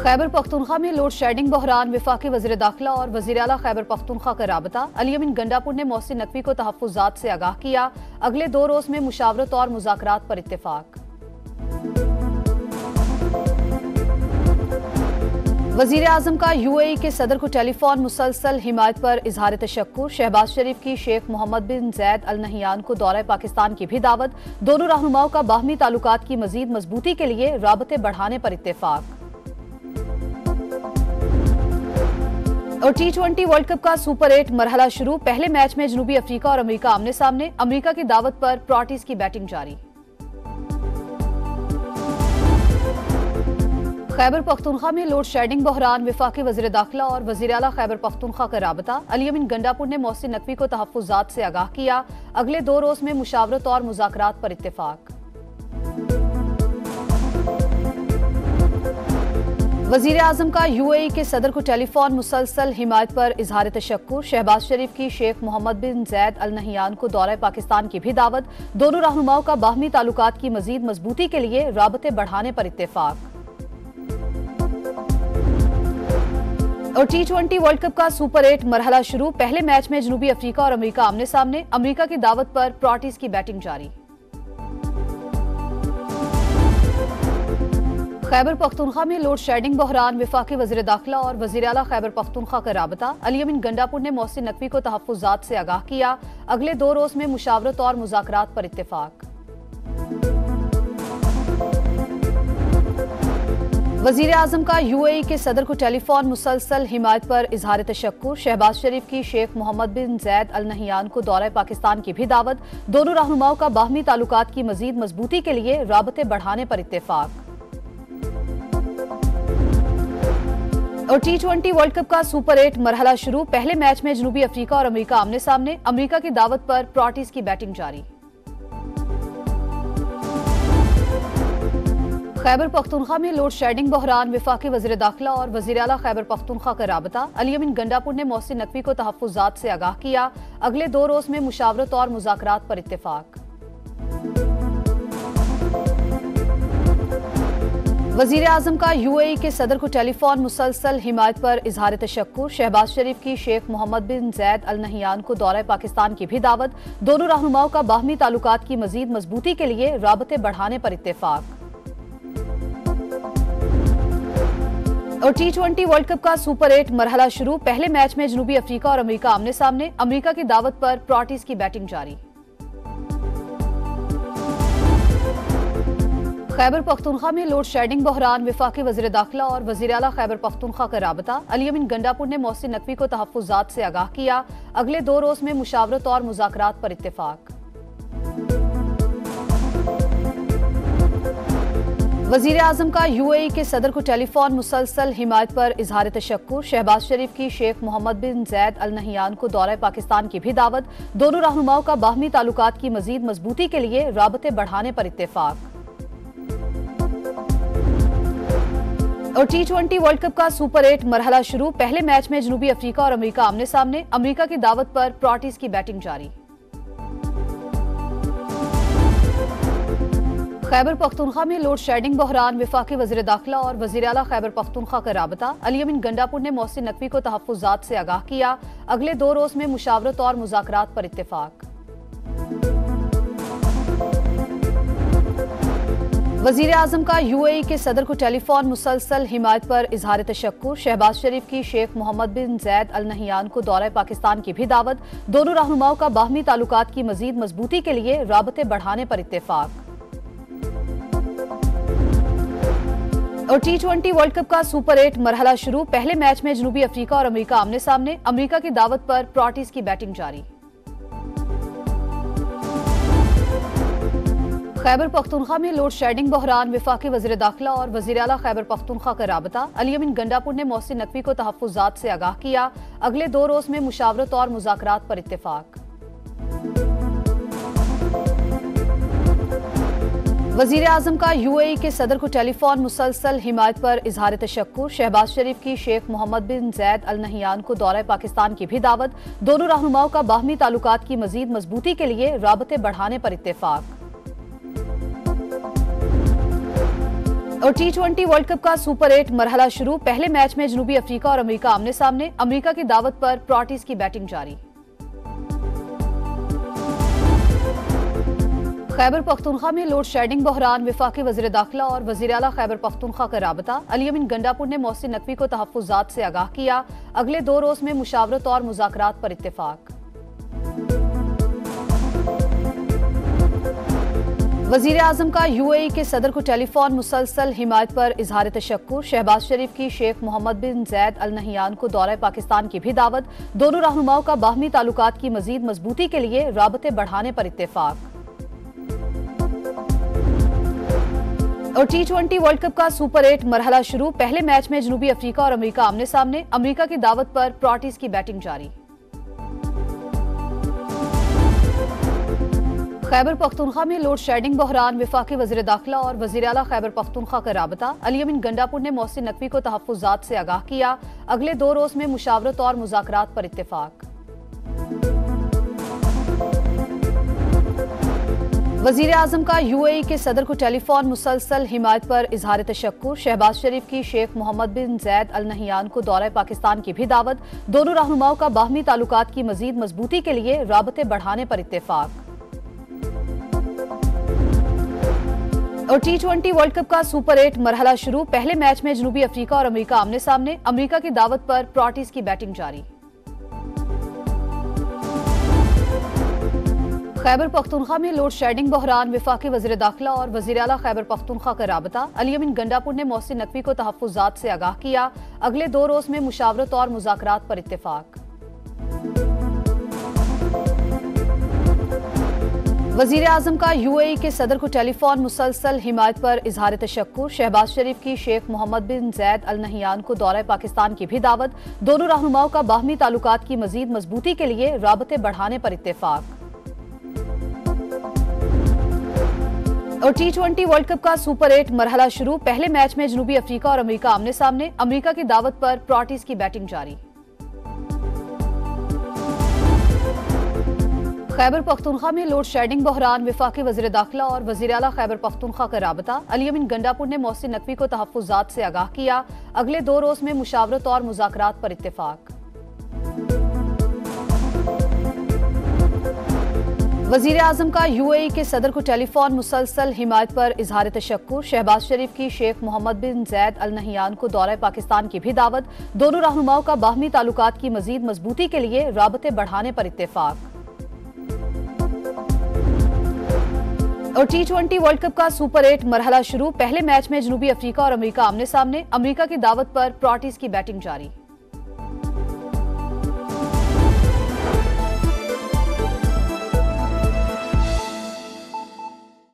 खैबर पख्तूनख्वा में load shedding बहरान, वफाकी वज़ीर दाखिला और वज़ीर आला खैबर पख्तूनख्वा का राबता। अली अमीन गंडापुर ने मोहसिन नकवी को तहफ़्फ़ुज़ात से आगाह किया। अगले 2 रोज़ में मुशावरत और मुज़ाकरात पर इत्तेफाक। वज़ीर आज़म का UAE के सदर को टेलीफोन मुसलसल हिमायत पर इजहार तशक्कुर। शहबाज शरीफ की शेख मोहम्मद बिन ज़ैद अल नहियान को दौरा पाकिस्तान की भी दावत। दोनों रहनुमाओं का बाहमी ताल्लुकात की मज़ीद मजबूती के लिए राबते बढ़ाने पर इत्तेफाक। और T20 वर्ल्ड कप का सुपर 8 मरहला शुरू। पहले मैच में जनूबी अफ्रीका और अमेरिका आमने सामने। अमेरिका की दावत पर प्रोटीज की बैटिंग जारी। खैबर पख्तूनख्वा में लोड शेडिंग बहरान, वफाकी वज़ीर दाखिला और वज़ीर आला खैबर पख्तूनख्वा का राबता। अली अमीन गंडापुर ने मोहसिन नकवी को तहफ़्फ़ुज़ात से आगाह किया। अगले 2 रोज़ में मुशावरत और मुज़ाकरात पर इत्तेफाक। वज़ीर आज़म का UAE के सदर को टेलीफोन मुसलसल हिमायत पर इजहार तशक्कुर। शहबाज शरीफ की शेख मोहम्मद बिन ज़ैद अल नहियान को दौरा पाकिस्तान की भी दावत। दोनों रहनुमाओं का बाहमी ताल्लुकात की मज़ीद मजबूती के लिए राबते बढ़ाने पर इत्तेफाक। और T20 वर्ल्ड कप का सुपर 8 मरहला शुरू। पहले मैच में जनूबी अफ्रीका और अमेरिका आमने सामने। अमेरिका की दावत पर प्रोटीज की बैटिंग जारी। खैबर पख्तूनख्वा में लोड शेडिंग बहरान, वफाकी वज़ीर दाखिला और वज़ीर आला खैबर पख्तूनख्वा का राबता। अली अमीन गंडापुर ने मोहसिन नकवी को तहफ़्फ़ुज़ात से आगाह किया। अगले 2 रोज़ में मुशावरत और मुज़ाकरात पर इत्तेफाक। वज़ीर आज़म का UAE के सदर को टेलीफोन मुसलसल हिमायत पर इजहार तशक्कुर। शहबाज शरीफ की शेख मोहम्मद बिन ज़ैद अल नहियान को दौरा पाकिस्तान की भी दावत। दोनों रहनुमाओं का बाहमी ताल्लुकात की मज़ीद मजबूती के लिए राबते बढ़ाने पर इत्तेफाक। और T20 वर्ल्ड कप का सुपर 8 मरहला शुरू। पहले मैच में जनूबी अफ्रीका और अमेरिका आमने सामने। अमेरिका की दावत पर प्रोटीज की बैटिंग जारी। खैबर पख्तूनख्वा में लोड शेडिंग बहरान, वफाकी वज़ीर दाखिला और वज़ीर आला खैबर पख्तूनख्वा का राबता। अली अमीन गंडापुर ने मोहसिन नकवी को तहफ़्फ़ुज़ात से आगाह किया। अगले 2 रोज़ में मुशावरत और मुज़ाकरात पर इत्तेफाक। वज़ीर आज़म का UAE के सदर को टेलीफोन मुसलसल हिमायत पर इजहार तशक्कुर। शहबाज शरीफ की शेख मोहम्मद बिन ज़ैद अल नहियान को दौरा पाकिस्तान की भी दावत। दोनों रहनुमाओं का बाहमी ताल्लुकात की मज़ीद मजबूती के लिए राबते बढ़ाने पर इत्तेफाक। और T20 वर्ल्ड कप का सुपर 8 मरहला शुरू। पहले मैच में जनूबी अफ्रीका और अमेरिका आमने सामने। अमेरिका की दावत पर प्रोटीज की बैटिंग जारी। खैबर पख्तूनख्वा में लोड शेडिंग बहरान, वफाकी वज़ीर दाखिला और वज़ीर आला खैबर पख्तूनख्वा का राबता। अली अमीन गंडापुर ने मोहसिन नकवी को तहफ़्फ़ुज़ात से आगाह किया। अगले 2 रोज़ में मुशावरत और मुज़ाकरात पर इत्तेफाक। वज़ीर आज़म का UAE के सदर को टेलीफोन मुसलसल हिमायत पर इजहार तशक्कुर। शहबाज शरीफ की शेख मोहम्मद बिन ज़ैद अल नहियान को दौरा पाकिस्तान की भी दावत। दोनों रहनुमाओं का बाहमी ताल्लुकात की मज़ीद मजबूती के लिए राबते बढ़ाने पर इत्तेफाक। और T20 वर्ल्ड कप का सुपर 8 मरहला शुरू। पहले मैच में जनूबी अफ्रीका और अमेरिका आमने सामने। अमेरिका की दावत पर प्रोटीज की बैटिंग जारी। खैबर पख्तूनख्वा में लोड शेडिंग बहरान, वफाकी वज़ीर दाखिला और वज़ीर आला खैबर पख्तूनख्वा का राबता। अली अमीन गंडापुर ने मोहसिन नकवी को तहफ़्फ़ुज़ात से आगाह किया। अगले 2 रोज़ में मुशावरत और मुज़ाकरात पर इत्तेफाक। वज़ीर आज़म का UAE के सदर को टेलीफोन मुसलसल हिमायत पर इजहार तशक्कुर। शहबाज शरीफ की शेख मोहम्मद बिन ज़ैद अल नहियान को दौरा पाकिस्तान की भी दावत। दोनों रहनुमाओं का बाहमी ताल्लुकात की मज़ीद मजबूती के लिए राबते बढ़ाने पर इत्तेफाक। और T20 वर्ल्ड कप का सुपर 8 मरहला शुरू। पहले मैच में जनूबी अफ्रीका और अमेरिका आमने सामने। अमेरिका की दावत पर प्रोटीज की बैटिंग जारी। खैबर पख्तूनख्वा में लोड शेडिंग बहरान, वफाकी वज़ीर दाखिला और वज़ीर आला खैबर पख्तूनख्वा का राबता। अली अमीन गंडापुर ने मोहसिन नकवी को तहफ़्फ़ुज़ात से आगाह किया। अगले 2 रोज़ में मुशावरत और मुज़ाकरात पर इत्तेफाक। वज़ीर आज़म का UAE के सदर को टेलीफोन मुसलसल हिमायत पर इजहार तशक्कुर। शहबाज शरीफ की शेख मोहम्मद बिन ज़ैद अल नहियान को दौरा पाकिस्तान की भी दावत। दोनों रहनुमाओं का बाहमी ताल्लुकात की मज़ीद मजबूती के लिए राबते बढ़ाने पर इत्तेफाक। और T20 वर्ल्ड कप का सुपर 8 मरहला शुरू। पहले मैच में जनूबी अफ्रीका और अमेरिका आमने सामने। अमेरिका की दावत पर प्रोटीज की बैटिंग जारी। खैबर पख्तूनख्वा में लोड शेडिंग बहरान। वफाकी वज़ीर दाखिला और वज़ीर आला खैबर पख्तूनख्वा का राबता। अली अमीन गंडापुर ने मोहसिन नकवी को तहफ़्फ़ुज़ात से आगाह किया। अगले 2 रोज में मुशावरत और मुज़ाकरात पर इत्तेफाक। वज़ीर आज़म का UAE के सदर को टेलीफोन। मुसलसल हिमायत पर इजहार तशक्कुर। शहबाज शरीफ की शेख मोहम्मद बिन जैद अल नहियान को दौरा पाकिस्तान की भी दावत। दोनों रहनुमाओं का बाहमी ताल्लुकात की मजीद मजबूती के लिए राबते बढ़ाने पर इत्तेफाक। और T20 वर्ल्ड कप का सुपर 8 मरहला शुरू। पहले मैच में जनूबी अफ्रीका और अमेरिका आमने सामने। अमेरिका की दावत पर प्रोटीज की बैटिंग जारी। खैबर पख्तूनख्वा में लोड शेडिंग बहरान। वफाकी वज़ीर दाखिला और वज़ीर आला खैबर पख्तूनख्वा का राबता। अली अमीन गंडापुर ने मोहसिन नकवी को तहफ़्फ़ुज़ात से आगाह किया। अगले 2 रोज में मुशावरत और मुज़ाकरात पर इत्तेफाक। वज़ीर आज़म का UAE के सदर को टेलीफोन। मुसलसल हिमायत पर इजहार तशक्कुर। शहबाज शरीफ की शेख मोहम्मद बिन जैद अल नहियान को दौरा पाकिस्तान की भी दावत। दोनों रहनुमाओं का बाहमी ताल्लुकात की मजीद मजबूती के लिए राबते बढ़ाने पर इत्तेफाक। और T20 वर्ल्ड कप का सुपर 8 मरहला शुरू। पहले मैच में जनूबी अफ्रीका और अमेरिका आमने सामने। अमेरिका की दावत पर प्रोटीज की बैटिंग जारी। खैबर पख्तूनख्वा में लोड शेडिंग बहरान। वफाकी वज़ीर दाखिला और वज़ीर आला खैबर पख्तूनख्वा का राबता। अली अमीन गंडापुर ने मोहसिन नकवी को तहफ़्फ़ुज़ात से आगाह किया। अगले 2 रोज में मुशावरत और मुज़ाकरात पर इत्तेफाक। वज़ीर आज़म का UAE के सदर को टेलीफोन। मुसलसल हिमायत पर इजहार तशक्कुर। शहबाज शरीफ की शेख मोहम्मद बिन जैद अल नहियान को दौरा पाकिस्तान की भी दावत। दोनों रहनुमाओं का बाहमी ताल्लुकात की मजीद मजबूती के लिए राबते बढ़ाने पर इत्तेफाक। और T20 वर्ल्ड कप का सुपर 8 मरहला शुरू। पहले मैच में जनूबी अफ्रीका और अमेरिका आमने सामने। अमेरिका की दावत पर प्रोटीज की बैटिंग जारी। खैबर पख्तूनख्वा में लोड शेडिंग बहरान। वफाकी वज़ीर दाखिला और वज़ीर आला खैबर पख्तूनख्वा का राबता। अली अमीन गंडापुर ने मोहसिन नकवी को तहफ़्फ़ुज़ात से आगाह किया। अगले 2 रोज में मुशावरत और मुज़ाकरात पर इत्तेफाक। वज़ीर आज़म का UAE के सदर को टेलीफोन। मुसलसल हिमायत पर इजहार तशक्कुर। शहबाज शरीफ की शेख मोहम्मद बिन जैद अल नहियान को दौरा पाकिस्तान की भी दावत। दोनों रहनुमाओं का बाहमी ताल्लुकात की मजीद मजबूती के लिए राबते बढ़ाने पर इत्तेफाक। और T20 वर्ल्ड कप का सुपर 8 मरहला शुरू। पहले मैच में जनूबी अफ्रीका और अमेरिका आमने सामने। अमेरिका की दावत पर प्रोटीज की बैटिंग जारी।